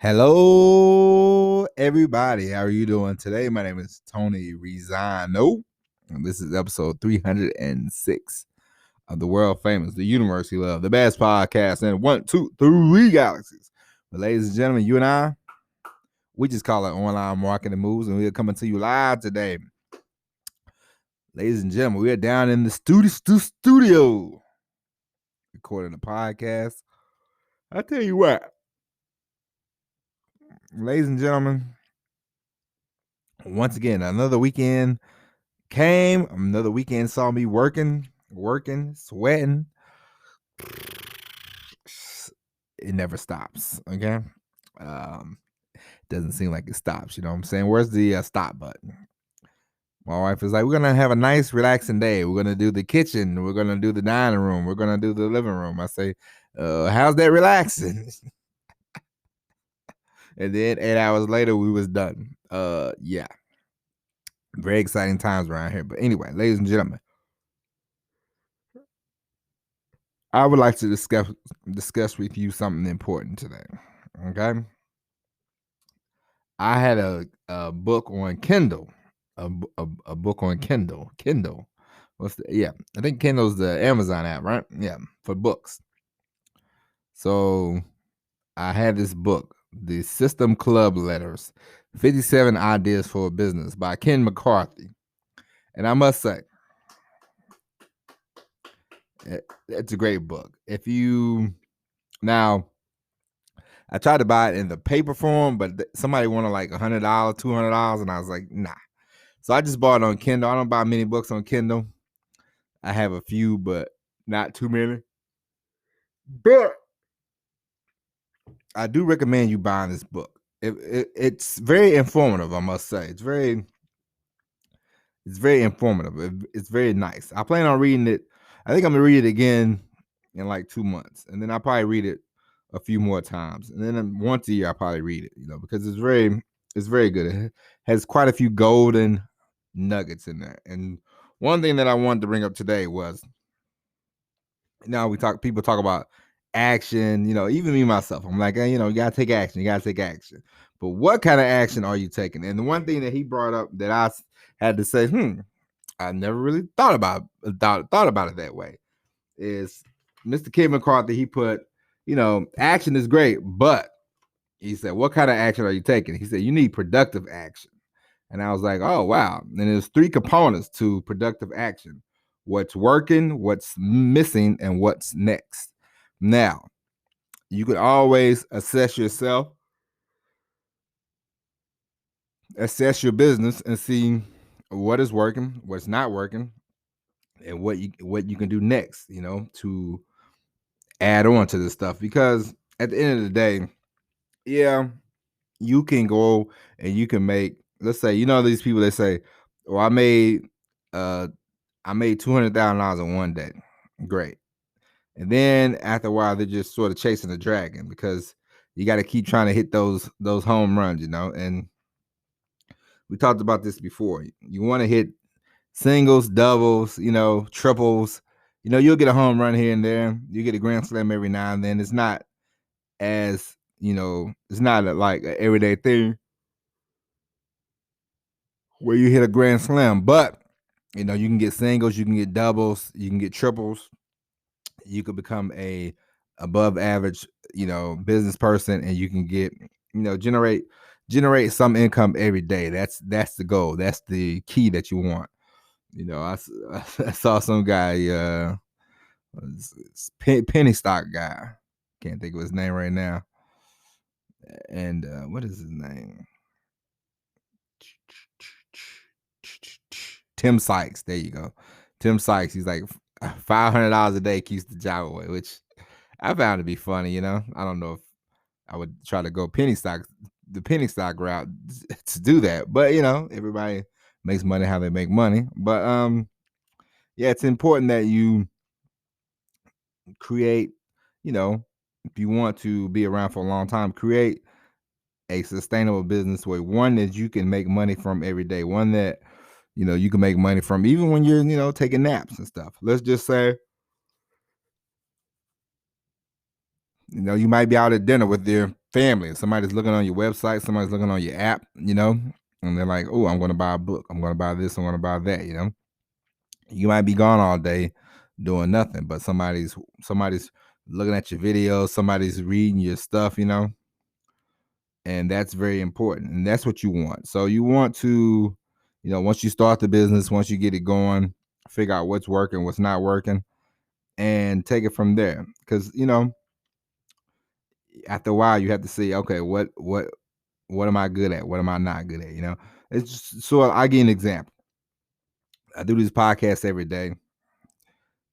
Hello, everybody. How are you doing today? My name is Tony Rizano, and this is episode 306 of the world famous, the universe you love, the best podcast in 1, 2, 3 galaxies. But ladies and gentlemen, you and I, we just call it online marketing moves, and we're coming to you live today. Ladies and gentlemen, we are down in the studio recording a podcast. I tell you what, ladies and gentlemen, once again, another weekend came. Another weekend saw me working, sweating. It never stops. Okay. Doesn't seem like it stops. You know what I'm saying? Where's the stop button? My wife is like, we're going to have a nice, relaxing day. We're going to do the kitchen. We're going to do the dining room. We're going to do the living room. I say, how's that relaxing? And then 8 hours later, we was done. Yeah. Very exciting times around here. But anyway, ladies and gentlemen, I would like to discuss with you something important today. Okay. I had a book on Kindle. A book on Kindle. Kindle. I think Kindle's the Amazon app, right? Yeah, for books. So I had this book, The System Club Letters, 57 Ideas for a Business by Ken McCarthy. And I must say, it's a great book. Now, I tried to buy it in the paper form, but somebody wanted like $100, $200, and I was like, nah. So I just bought it on Kindle. I don't buy many books on Kindle. I have a few, but not too many. But I do recommend you buying this book. It's very informative, I must say. It's very informative. It's very nice. I plan on reading it. I think I'm gonna read it again in like 2 months, and then I'll probably read it a few more times, and then once a year I'll probably read it. Because it's very good. It has quite a few golden nuggets in there. And one thing that I wanted to bring up today was, now people talk about action, even me myself. I'm like, you gotta take action. You gotta take action. But what kind of action are you taking? And the one thing that he brought up that I had to say, I never really thought about it that way, is Mr. Ken McCarthy. He put, action is great, but he said, what kind of action are you taking? He said, you need productive action. And I was like, oh, wow. And there's 3 components to productive action: what's working, what's missing, and what's next. Now, you can always assess yourself, assess your business, and see what is working, what's not working, and what you can do next, to add on to this stuff. Because at the end of the day, yeah, you can go and you can make, let's say, these people that say, oh, I made $200,000 in one day. Great. And then after a while, they're just sort of chasing the dragon, because you got to keep trying to hit those home runs, and we talked about this before. You want to hit singles, doubles, triples. You'll get a home run here and there. You get a grand slam every now and then. It's not as, it's not like an everyday thing where you hit a grand slam, but you can get singles, you can get doubles, you can get triples. You could become a above average, business person, and you can get, generate some income every day. That's the goal. That's the key that you want. I saw some guy, penny stock guy. Can't think of his name right now. And what is his name? Tim Sykes. There you go. Tim Sykes. He's like, $500 a day keeps the job away, which I found to be funny. I don't know if I would try to go the penny stock route to do that, but everybody makes money how they make money. But yeah, it's important that you create, if you want to be around for a long time, create a sustainable business way, one that you can make money from every day, one that you can make money from even when you're taking naps and stuff. Let's just say, you might be out at dinner with your family. If somebody's looking on your website, somebody's looking on your app, and they're like, oh, I'm going to buy a book. I'm going to buy this. I'm going to buy that. You might be gone all day doing nothing, but somebody's looking at your videos. Somebody's reading your stuff. And that's very important, and that's what you want. So you want to, once you start the business, once you get it going, figure out what's working, what's not working, and take it from there. Because after a while, you have to see, okay, what am I good at? What am I not good at? It's just, so I'll give you an example. I do these podcasts every day.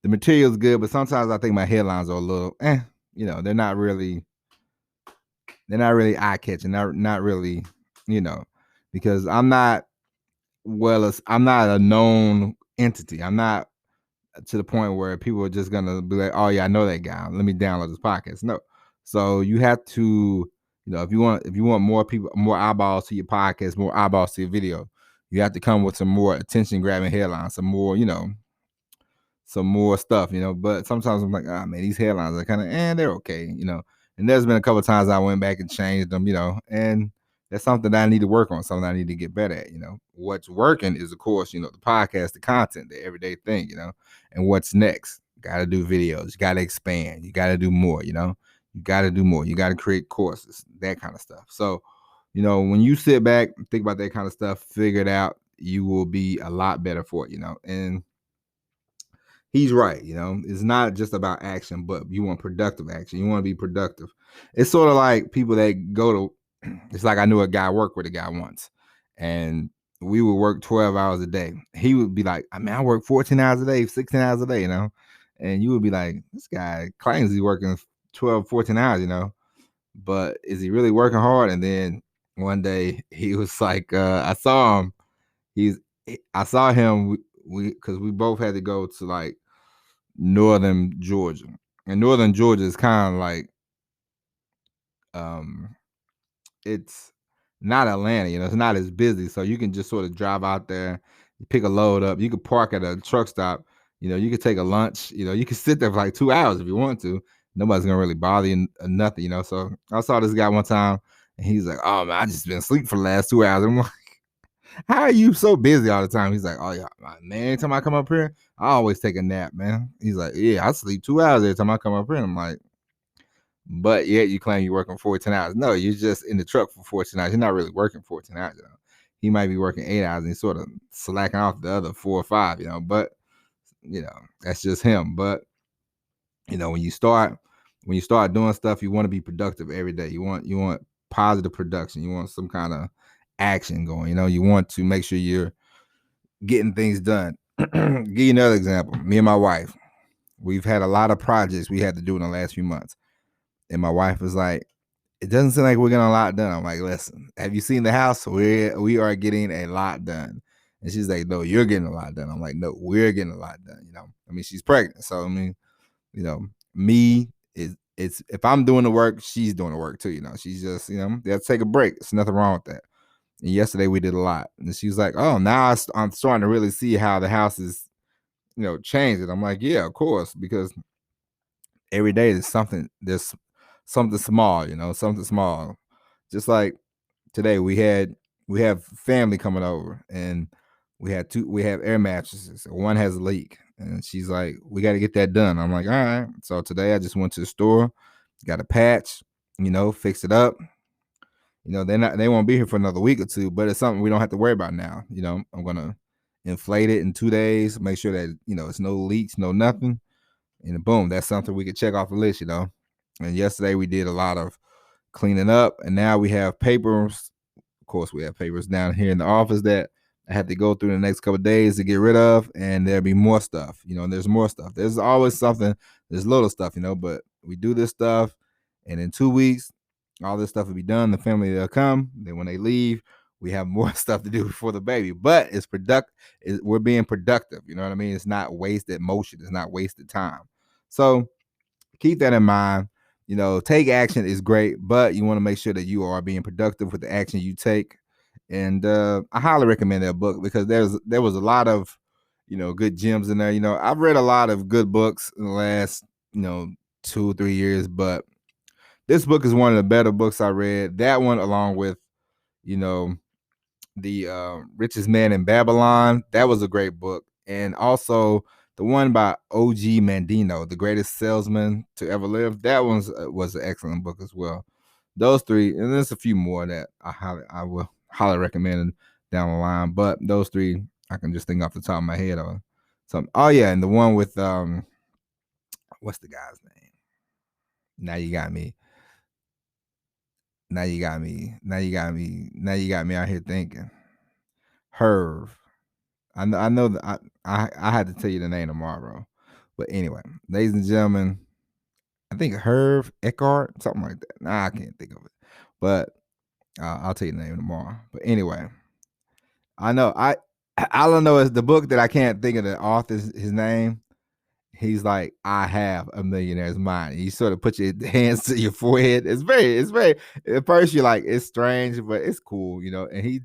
The material is good, but sometimes I think my headlines are a little, they're not really eye catching. They're not really, because I'm not a known entity. I'm not to the point where people are just gonna be like, oh yeah, I know that guy. Let me download this podcast. No. So you have to, if you want more people, more eyeballs to your podcast, more eyeballs to your video, you have to come with some more attention grabbing headlines, some more, some more stuff, But sometimes I'm like, man, these headlines are kind of, they're okay, And there's been a couple of times I went back and changed them, and that's something that I need to work on, something I need to get better at, What's working is, of course, the podcast, the content, the everyday thing, And what's next? Got to do videos. You got to expand. You got to do more, You got to do more. You got to create courses, that kind of stuff. So, when you sit back, think about that kind of stuff, figure it out, you will be a lot better for it, And he's right, it's not just about action, but you want productive action. You want to be productive. It's sort of like people that go to, it's like I knew a guy, worked with a guy once, and we would work 12 hours a day. He would be like, I work 14 hours a day, 16 hours a day, and you would be like, this guy claims he's working 12, 14 hours, but is he really working hard? And then one day he was like, I saw him, because we both had to go to like northern Georgia, and northern Georgia is kind of like it's not Atlanta, it's not as busy, so you can just sort of drive out there, you pick a load up, you could park at a truck stop, you could take a lunch, you could sit there for like 2 hours if you want to. Nobody's gonna really bother you or nothing, So I saw this guy one time, and he's like, oh man, I just been asleep for the last 2 hours. I'm like, how are you so busy all the time? He's like, oh yeah, man, anytime I come up here, I always take a nap, man. He's like, yeah, I sleep 2 hours every time I come up here. And I'm like, but yet you claim you're working 14 hours. No, you're just in the truck for 14 hours. You're not really working 14 hours. He might be working 8 hours and he's sort of slacking off the other 4 or 5, but that's just him. But when you start doing stuff, you want to be productive every day. You want positive production. You want some kind of action going. You want to make sure you're getting things done. Give you another example. Me and my wife, we've had a lot of projects we had to do in the last few months. And my wife was like, it doesn't seem like we're getting a lot done. I'm like, listen, have you seen the house? We are getting a lot done. And she's like, no, you're getting a lot done. I'm like, no, we're getting a lot done. She's pregnant. So, me it's if I'm doing the work, she's doing the work too. She's just, they have to take a break. There's nothing wrong with that. And yesterday we did a lot. And she was like, oh, now I'm starting to really see how the house is, changing. I'm like, yeah, of course, because every day there's something small, something small. Just like today we have family coming over, and we have air mattresses. One has a leak, and she's like, we got to get that done. I'm like, all right. So today I just went to the store, got a patch, fixed it up. They won't be here for another week or two, but it's something we don't have to worry about now. I'm gonna inflate it in 2 days, make sure that it's no leaks, no nothing, and boom, that's something we could check off the list. And yesterday we did a lot of cleaning up, and now we have papers. Of course, we have papers down here in the office that I had to go through the next couple of days to get rid of, and there'll be more stuff. And there's more stuff. There's always something. There's little stuff, but we do this stuff, and in 2 weeks, all this stuff will be done. The family will come. Then when they leave, we have more stuff to do for the baby. But it's productive. We're being productive. You know what I mean? It's not wasted motion. It's not wasted time. So keep that in mind. Take action is great, but you want to make sure that you are being productive with the action you take. And I highly recommend that book, because there was a lot of, good gems in there. I've read a lot of good books in the last, 2 or 3 years, but this book is one of the better books I read. That one, along with, you know, the Richest Man in Babylon. That was a great book. And also the one by O.G. Mandino, The Greatest Salesman to Ever Live. That one was an excellent book as well. Those three, and there's a few more that I will highly recommend down the line. But those three I can just think off the top of my head on some. Oh yeah, and the one with what's the guy's name? Now you got me. Now you got me. Now you got me. Now you got me out here thinking. Herv. I know that I had to tell you the name tomorrow. But anyway, ladies and gentlemen, I think Herv Eckhart, something like that. Nah, I can't think of it. But I'll tell you the name tomorrow. But anyway, I know I don't know is the book that I can't think of the author's his name. He's like, I have a millionaire's mind. You sort of put your hands to your forehead. It's very. At first, you're like, it's strange, but it's cool, you know. And he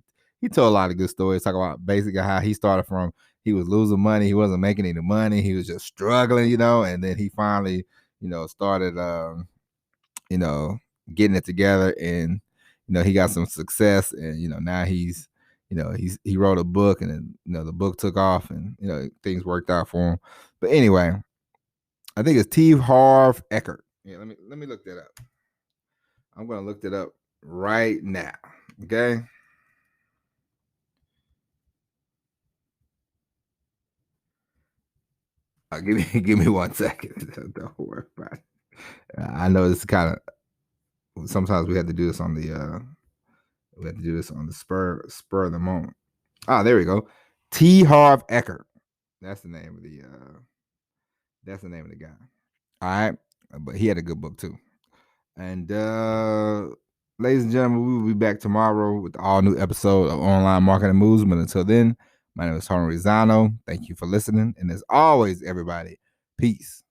told a lot of good stories, talking about basically how he started from he was losing money, he wasn't making any money, he was just struggling, you know. And then he finally, you know, started, you know, getting it together, and you know, he got some success, and you know, now he's. You know, he wrote a book, and then, you know, the book took off, and you know, things worked out for him. But anyway, I think it's T. Harv Eckert. Yeah, let me look that up. I'm gonna look that up right now. Okay. Give me 1 second. Don't worry about it. I know it's kind of sometimes we have to do this on the spur of the moment. Ah, there we go. T. Harv Eckert. That's the name of the guy. All right. But he had a good book too. And ladies and gentlemen, we will be back tomorrow with all new episode of Online Marketing Moves. But until then, my name is Tony Rizano. Thank you for listening. And as always, everybody, peace.